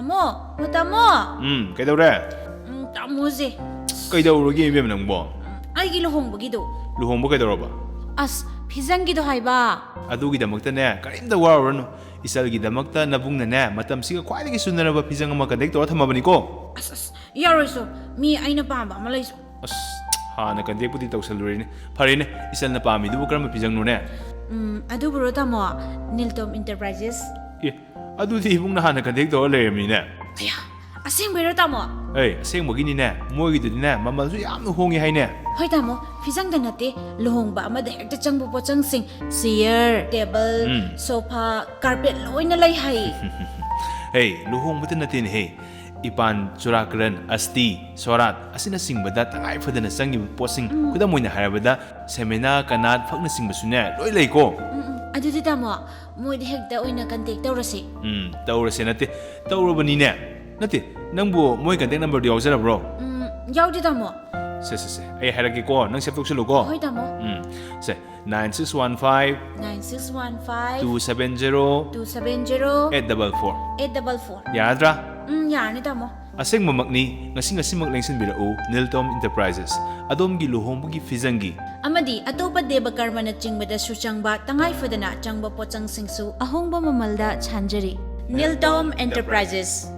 Tamo, o tamo. Kaidaure? Tamo se. Kaidaurugi ibem nangbo? Ay gilohongbagido. Luhongbo kaidauraba? As, fijangido haiba. Adugidamakta karimda waruranu. Isalgidamakta nabungnane matamsiga khwaidagi sunaraba phijang ama connect tawra thamabani ko. As, yaroiso. Mi aina pamba ama laiso. As, hana connect pudi tawsalurine. Farine, isalna pami dubu karamba phijang nune. Adu bro tamo, Niltom Enterprises. Adudi ibungna hana connect tawra leremine. Aya, asing bero tamo. Hey, asengmogini ne, moigidudi ne, mamalsu yamna hongi haine. Hoi tamo, fijangda nate, lohongba amada hekta changbu pochangsing, chair, table, sofa, carpet loina lai hai. Hey, luhongbata natin hey. Ipan Churakaran, Asti, Sorat, asina singbada tangay fadana sangi posing kuda moina harabada semena kanat phakna singbasune loi lei ko. Adudi tamo, moi de hekta oina contact tawrasi. Tawrase nate, tawrabani ne. Nate, nangbu moi contact number di yausara bro. Yaudi tamo. Se. Ay haragi ko, nang sep tuksulu ko. Hoi tamo. Se 9615 9615 270 270 844. 844. Yadra? Yani tamo. Aseng mamakni ngasi maglengsin birao Niltom Enterprises. Adomgi luhongbugi fijangi. Amadi atopa deba karma na chingbada suchangba tangay fadana changba pochang singsu ahongba mamalda chanjari. Niltom Enterprises.